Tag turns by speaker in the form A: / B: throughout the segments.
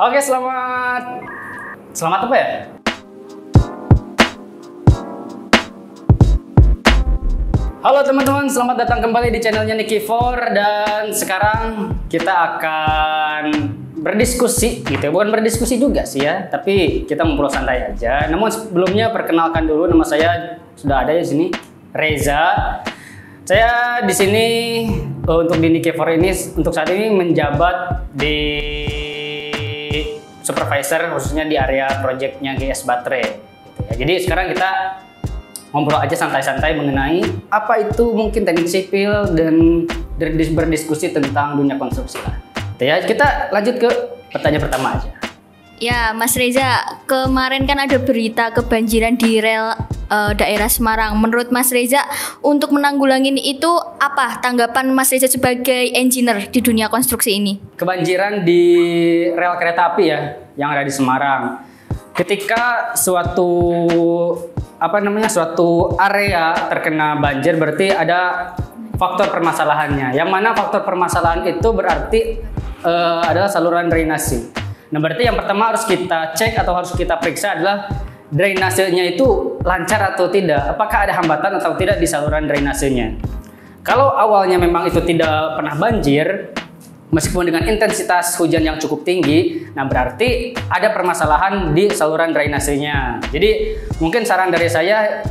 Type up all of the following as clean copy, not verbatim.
A: Oke, selamat apa ya? Halo teman-teman, selamat datang kembali di channelnya Nicky4 dan sekarang kita akan berdiskusi gitu. Bukan berdiskusi juga sih ya, tapi kita ngobrol santai aja. Namun sebelumnya perkenalkan dulu, nama saya sudah ada di sini, Reza. Saya di sini untuk di Nicky4 ini untuk saat ini menjabat di supervisor khususnya di area projectnya GS Baterai gitu ya. Jadi sekarang kita ngobrol aja santai-santai mengenai apa itu mungkin teknik sipil dan berdiskusi tentang dunia konstruksi lah. Gitu ya, kita lanjut ke pertanyaan pertama aja.
B: Ya, Mas Reza, kemarin kan ada berita kebanjiran di rel daerah Semarang. Menurut Mas Reza, untuk menanggulangi itu apa tanggapan Mas Reza sebagai engineer di dunia konstruksi ini? Kebanjiran di
A: rel kereta api ya, yang ada di Semarang. Ketika suatu area terkena banjir, berarti ada faktor permasalahannya. Yang mana faktor permasalahan itu berarti adalah saluran drainase. Nah, berarti yang pertama harus kita cek atau harus kita periksa adalah drainasenya itu lancar atau tidak. Apakah ada hambatan atau tidak di saluran drainasenya. Kalau awalnya memang itu tidak pernah banjir, meskipun dengan intensitas hujan yang cukup tinggi, nah berarti ada permasalahan di saluran drainasenya. Jadi mungkin saran dari saya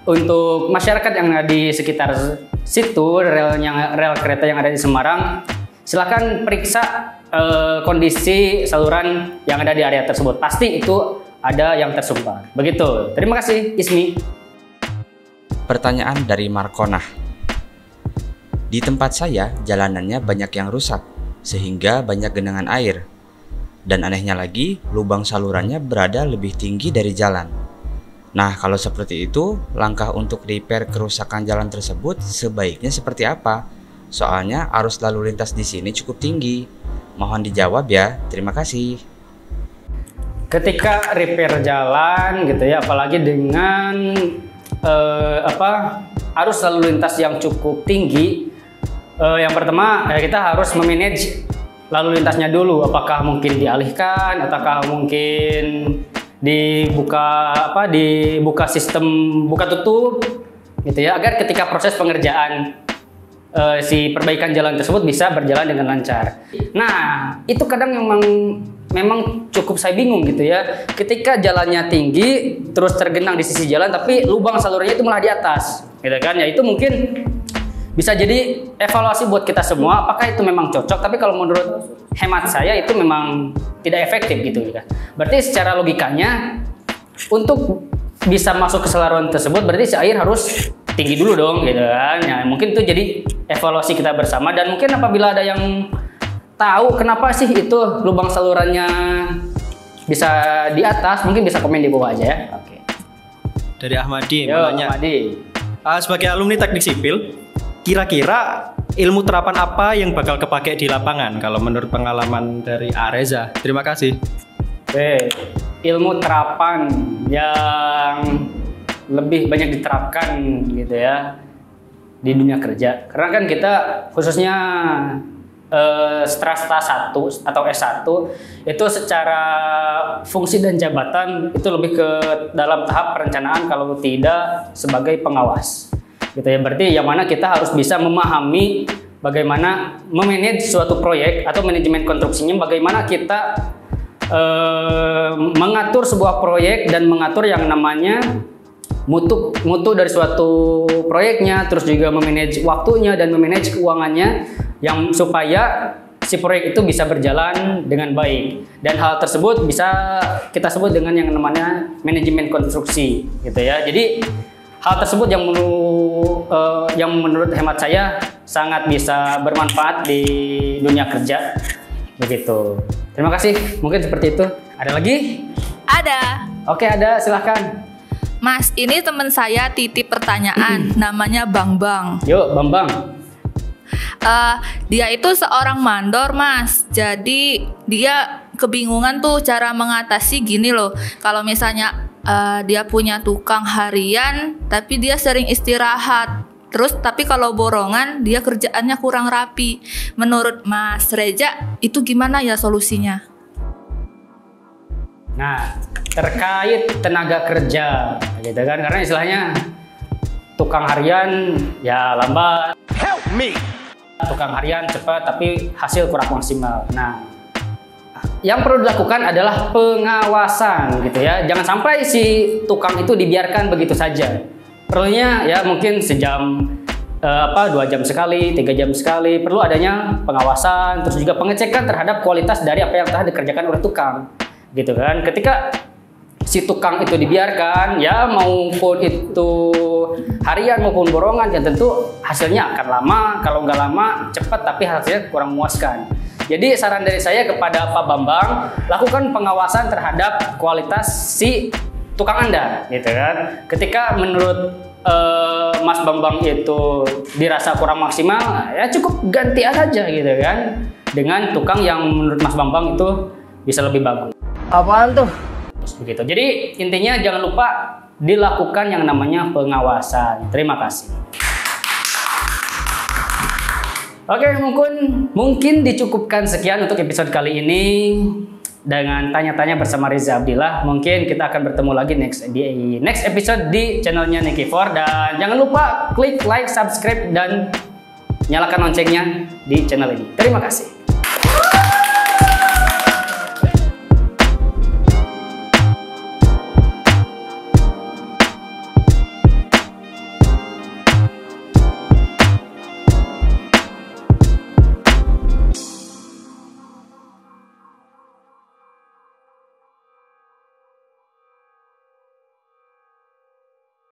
A: untuk masyarakat yang ada di sekitar situ, rel kereta yang ada di Semarang, silakan periksa kondisi saluran yang ada di area tersebut. Pasti itu ada yang tersumbat. Begitu. Terima kasih, Ismi.
C: Pertanyaan dari Markonah. Di tempat saya, jalanannya banyak yang rusak, sehingga banyak genangan air. Dan anehnya lagi, lubang salurannya berada lebih tinggi dari jalan. Nah, kalau seperti itu, langkah untuk repair kerusakan jalan tersebut sebaiknya seperti apa? Soalnya arus lalu lintas di sini cukup tinggi. Mohon dijawab ya. Terima kasih.
A: Ketika repair jalan gitu ya, apalagi dengan arus lalu lintas yang cukup tinggi, yang pertama kita harus memanage lalu lintasnya dulu. Apakah mungkin dialihkan, ataukah mungkin dibuka sistem buka tutup gitu ya, agar ketika proses pengerjaan si perbaikan jalan tersebut bisa berjalan dengan lancar. Nah, itu kadang memang cukup saya bingung gitu ya. Ketika jalannya tinggi terus tergenang di sisi jalan, tapi lubang salurannya itu malah di atas, gitu kan? Ya itu mungkin bisa jadi evaluasi buat kita semua. Apakah itu memang cocok? Tapi kalau menurut hemat saya itu memang tidak efektif gitu kan. Berarti secara logikanya untuk bisa masuk ke saluran tersebut berarti si air harus tinggi dulu dong gitu kan. Ya, mungkin itu jadi evaluasi kita bersama, dan mungkin apabila ada yang tahu kenapa sih itu lubang salurannya bisa di atas, mungkin bisa komen di bawah aja ya. Oke.
D: Dari Ahmadi
A: Yo,
D: mau nanya. Sebagai alumni teknik sipil, kira-kira ilmu terapan apa yang bakal kepake di lapangan kalau menurut pengalaman dari Reza? Terima kasih.
A: Oke, ilmu terapan yang lebih banyak diterapkan gitu ya di dunia kerja. Karena kan kita khususnya strata 1 atau S1 itu secara fungsi dan jabatan itu lebih ke dalam tahap perencanaan, kalau tidak sebagai pengawas gitu ya. Berarti yang mana kita harus bisa memahami bagaimana memanage suatu proyek atau manajemen konstruksinya, bagaimana kita mengatur sebuah proyek dan mengatur yang namanya mutu dari suatu proyeknya, terus juga memanage waktunya dan memanage keuangannya, yang supaya si proyek itu bisa berjalan dengan baik. Dan hal tersebut bisa kita sebut dengan yang namanya manajemen konstruksi gitu ya. Jadi hal tersebut yang menurut hemat saya sangat bisa bermanfaat di dunia kerja begitu. Terima kasih, mungkin seperti itu. Ada lagi?
E: Ada.
A: Oke, ada, silahkan.
E: Mas, ini teman saya titip pertanyaan, namanya Bang.
A: Yuk, Bang.
E: Dia itu seorang mandor, Mas. Jadi dia kebingungan tuh cara mengatasi gini loh. Kalau misalnya dia punya tukang harian, tapi dia sering istirahat. Terus tapi kalau borongan dia kerjaannya kurang rapi. Menurut Mas Reza itu gimana ya solusinya?
A: Nah, terkait tenaga kerja, gitu kan? Karena istilahnya tukang harian ya lambat, tukang harian cepat tapi hasil kurang maksimal. Nah, yang perlu dilakukan adalah pengawasan, gitu ya. Jangan sampai si tukang itu dibiarkan begitu saja. Perlunya ya mungkin sejam 2 jam sekali, 3 jam sekali, perlu adanya pengawasan, terus juga pengecekan terhadap kualitas dari apa yang telah dikerjakan oleh tukang, gitu kan. Ketika si tukang itu dibiarkan, ya maupun itu harian maupun borongan, ya tentu hasilnya akan lama, kalau nggak lama cepat tapi hasilnya kurang memuaskan. Jadi saran dari saya kepada Pak Bambang, lakukan pengawasan terhadap kualitas si tukang Anda, gitu kan. Ketika menurut Mas Bambang itu dirasa kurang maksimal, ya cukup ganti saja, gitu kan, dengan tukang yang menurut Mas Bambang itu bisa lebih bagus.
F: Apaan tuh?
A: Begitu. Jadi intinya jangan lupa dilakukan yang namanya pengawasan. Terima kasih. Oke, mungkin dicukupkan sekian untuk episode kali ini dengan tanya-tanya bersama Reza Abdillah. Mungkin kita akan bertemu lagi di next episode di channelnya Nicky4, dan jangan lupa klik like, subscribe, dan nyalakan loncengnya di channel ini. Terima kasih.